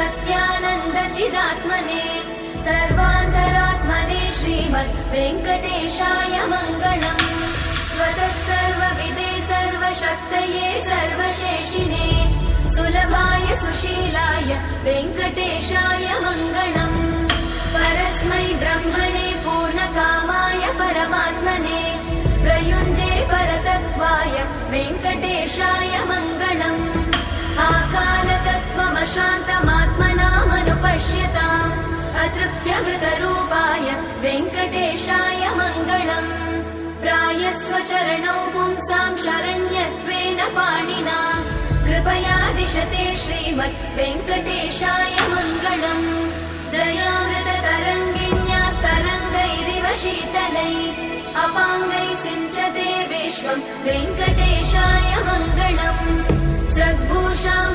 सत्यानन्दचिदात्मने सर्वान्तरात्मने श्रीमद् वेङ्कटेशाय मङ्गलम्। स्वतः सर्वविदे सर्वशक्तये सर्वशेषिणे सुलभाय सुशीलाय वेङ्कटेशाय मङ्गलम्। परस्मै ब्रह्मणे पूर्णकामाय परमात्मने प्रयुञ्जे परतत्त्वाय वेङ्कटेशाय मङ्गलम्। आकालतत्त्वमशान्तमात्मनामनुपश्यताम् अतृप्त्यमृतरूपाय वेङ्कटेशाय मङ्गलम्। प्रायस्वचरणौ पुंसां शरण्यत्वेन पाणिना कृपया दिशते श्रीमद् वेङ्कटेशाय मङ्गलम्। दयामृततरङ्गिण्यास्तरङ्गैरिव शीतलै अपाङ्गैः सिञ्चते विश्वं वेङ्कटेशाय मङ्गलम्। स्रग्भूषां